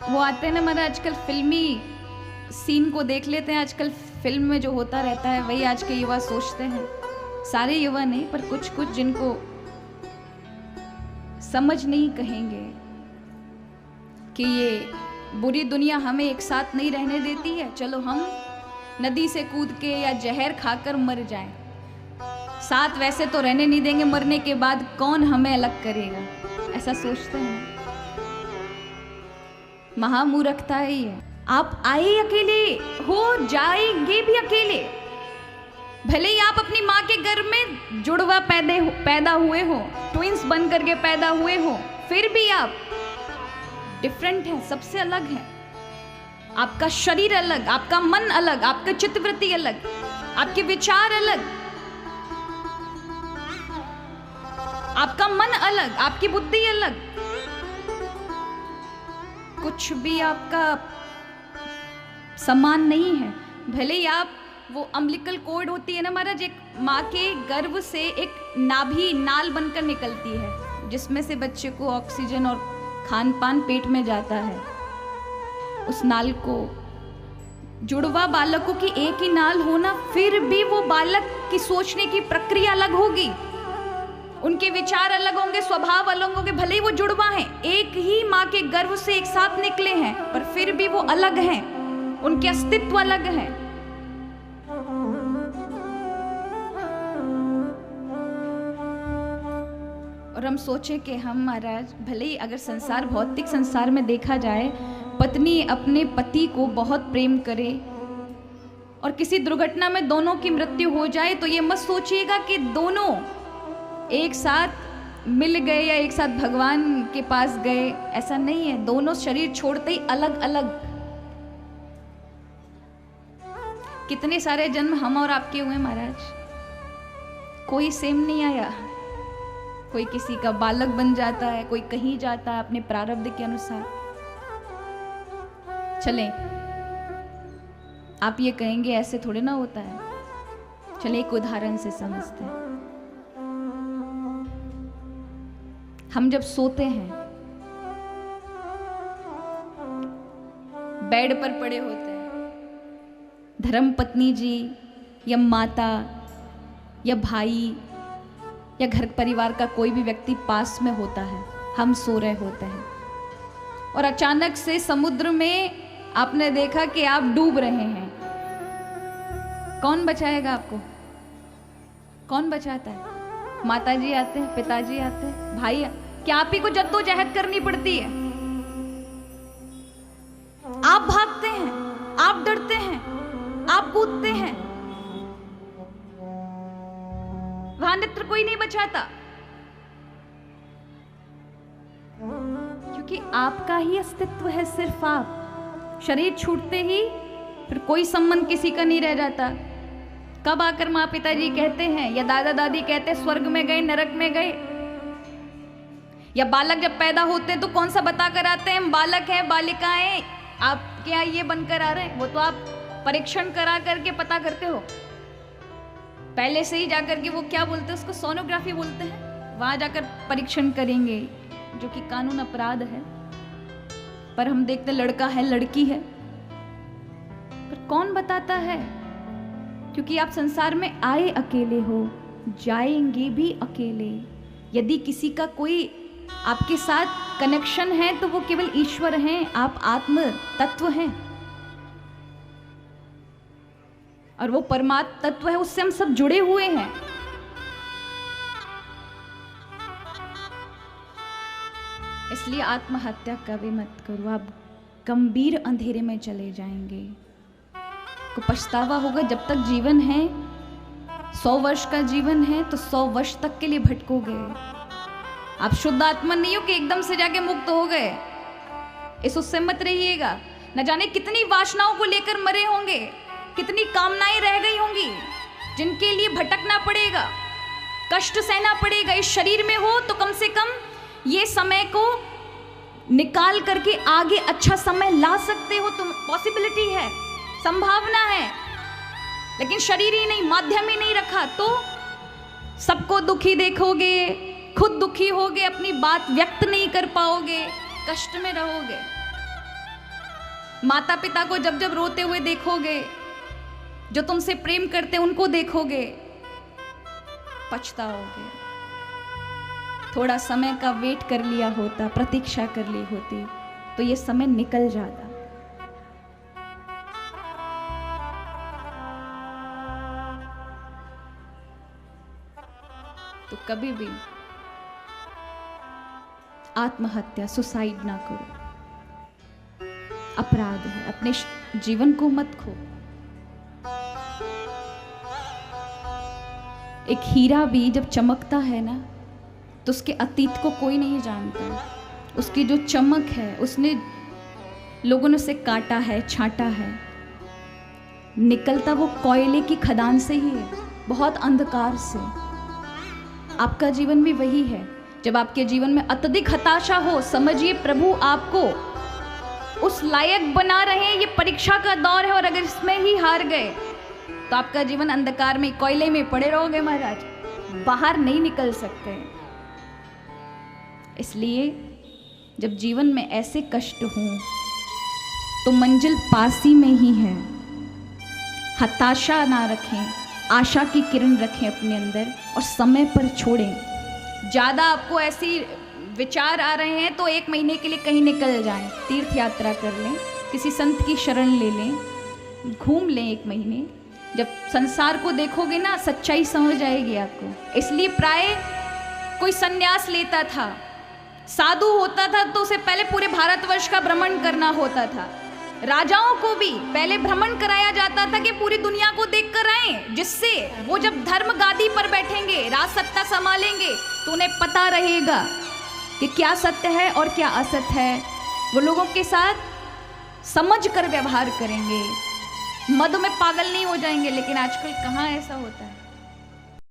वो आते हैं ना हमारा, आजकल फिल्मी सीन को देख लेते हैं। आजकल फिल्म में जो होता रहता है वही आज के युवा सोचते हैं। सारे युवा नहीं, पर कुछ कुछ जिनको समझ नहीं कहेंगे कि ये बुरी दुनिया हमें एक साथ नहीं रहने देती है, चलो हम नदी से कूद के या जहर खाकर मर जाएं। साथ वैसे तो रहने नहीं देंगे, मरने के बाद कौन हमें अलग करेगा, ऐसा सोचते हैं। महामूर्खता है ये। आप आए अकेले हो, जाएंगे भी अकेले। भले ही आप अपनी माँ के गर्भ में जुड़वा पैदा हुए हो, ट्विंस बन करके पैदा हुए हो, फिर भी आप डिफरेंट हैं, सबसे अलग हैं। आपका शरीर अलग, आपका मन अलग, आपका चित्तवृत्ति अलग, आपके विचार अलग, आपका मन अलग, आपकी बुद्धि अलग। कुछ भी आपका समान नहीं है। भले ही आप वो अम्बिलिकल कॉर्ड होती है ना महाराज, एक माँ के गर्भ से एक नाभि नाल बनकर निकलती है, जिसमें से बच्चे को ऑक्सीजन और खान पान पेट में जाता है। उस नाल को जुड़वा बालकों की एक ही नाल होना, फिर भी वो बालक की सोचने की प्रक्रिया अलग होगी, उनके विचार अलग होंगे, स्वभाव अलग होंगे। भले ही वो जुड़वा हैं, एक ही माँ के गर्भ से एक साथ निकले हैं, पर फिर भी वो अलग हैं, उनके अस्तित्व अलग है। और हम सोचे कि हम महाराज, भले ही अगर संसार, भौतिक संसार में देखा जाए, पत्नी अपने पति को बहुत प्रेम करे और किसी दुर्घटना में दोनों की मृत्यु हो जाए, तो ये मत सोचिएगा कि दोनों एक साथ मिल गए या एक साथ भगवान के पास गए, ऐसा नहीं है। दोनों शरीर छोड़ते ही अलग अलग। कितने सारे जन्म हम और आपके हुए महाराज, कोई सेम नहीं आया। कोई किसी का बालक बन जाता है, कोई कहीं जाता है अपने प्रारब्ध के अनुसार। चलें, आप ये कहेंगे ऐसे थोड़े ना होता है। चलें एक उदाहरण से समझते हैं। हम जब सोते हैं, बेड पर पड़े होते हैं, धर्म पत्नी जी या माता या भाई या घर परिवार का कोई भी व्यक्ति पास में होता है, हम सो रहे होते हैं और अचानक से समुद्र में आपने देखा कि आप डूब रहे हैं। कौन बचाएगा आपको? कौन बचाता है? माता जी आते हैं, पिताजी आते हैं, भाई। क्या आप ही को जद्दोजहद करनी पड़ती है? आप भागते हैं, आप डरते हैं, आप कूदते हैं, वहां नेत्र कोई नहीं बचाता, क्योंकि आपका ही अस्तित्व है, सिर्फ आप। शरीर छूटते ही फिर कोई संबंध किसी का नहीं रह जाता। कब आकर माँ पिताजी कहते हैं या दादा दादी कहते हैं स्वर्ग में गए, नरक में गए? या बालक जब पैदा होते हैं तो कौन सा बता कर आते हैं, हम बालक हैं, बालिकाएं, आप क्या ये बनकर आ रहे हैं? वो तो आप परीक्षण करा करके पता करते हो। पहले से ही जाकर के वो क्या बोलते हैं, उसको सोनोग्राफी बोलते हैं, वहां जाकर परीक्षण करेंगे, जो कि कानून अपराध है। पर हम देखते लड़का है, लड़की है, पर कौन बताता है? क्योंकि आप संसार में आए अकेले हो, जाएंगे भी अकेले। यदि किसी का कोई आपके साथ कनेक्शन है तो वो केवल ईश्वर हैं, आप आत्म तत्व हैं और वो परमात्म तत्व है, उससे हम सब जुड़े हुए हैं। इसलिए आत्महत्या कभी मत करो, आप गंभीर अंधेरे में चले जाएंगे। को पछतावा होगा। जब तक जीवन है, 100 वर्ष का जीवन है, तो 100 वर्ष तक के लिए भटकोगे। आप शुद्ध आत्मा नहीं हो कि एकदम से जाके मुक्त हो गए, इस उससे मत रहिएगा। न जाने कितनी वासनाओं को लेकर मरे होंगे, कितनी कामनाएं रह गई होंगी जिनके लिए भटकना पड़ेगा, कष्ट सहना पड़ेगा। इस शरीर में हो तो कम से कम ये समय को निकाल करके आगे अच्छा समय ला सकते हो, तुम पॉसिबिलिटी है, संभावना है। लेकिन शरीर ही नहीं, माध्यम ही नहीं रखा तो सबको दुखी देखोगे, खुद दुखी होगे, अपनी बात व्यक्त नहीं कर पाओगे, कष्ट में रहोगे। माता पिता को जब जब रोते हुए देखोगे, जो तुमसे प्रेम करते उनको देखोगे, पछताओगे। थोड़ा समय का वेट कर लिया होता, प्रतीक्षा कर ली होती, तो ये समय निकल जाता। तो कभी भी आत्महत्या, सुसाइड ना करो, अपराध है। अपने जीवन को मत खो। एक हीरा भी जब चमकता है ना, तो उसके अतीत को कोई नहीं जानता। उसकी जो चमक है, उसने लोगों ने उसे काटा है, छांटा है, निकलता वो कोयले की खदान से ही है, बहुत अंधकार से। आपका जीवन भी वही है। जब आपके जीवन में अत्यधिक हताशा हो, समझिए प्रभु आपको उस लायक बना रहे हैं। ये परीक्षा का दौर है, और अगर इसमें ही हार गए तो आपका जीवन अंधकार में, कोयले में पड़े रहोगे महाराज, बाहर नहीं निकल सकते। इसलिए जब जीवन में ऐसे कष्ट हों तो मंजिल पास ही में ही है। हताशा ना रखें, आशा की किरण रखें अपने अंदर और समय पर छोड़ें। ज़्यादा आपको ऐसी विचार आ रहे हैं तो 1 महीने के लिए कहीं निकल जाएं, तीर्थ यात्रा कर लें, किसी संत की शरण ले लें, घूम लें 1 महीने। जब संसार को देखोगे ना, सच्चाई समझ आएगी आपको। इसलिए प्राय कोई सन्यास लेता था, साधु होता था, तो उसे पहले पूरे भारतवर्ष का भ्रमण करना होता था। राजाओं को भी पहले भ्रमण कराया जाता था कि पूरी दुनिया को देख कर आए, जिससे वो जब धर्म गादी पर बैठेंगे, राज सत्ता संभालेंगे, तो उन्हें पता रहेगा कि क्या सत्य है और क्या असत्य है। वो लोगों के साथ समझ कर व्यवहार करेंगे, मद में पागल नहीं हो जाएंगे। लेकिन आजकल कहाँ ऐसा होता है।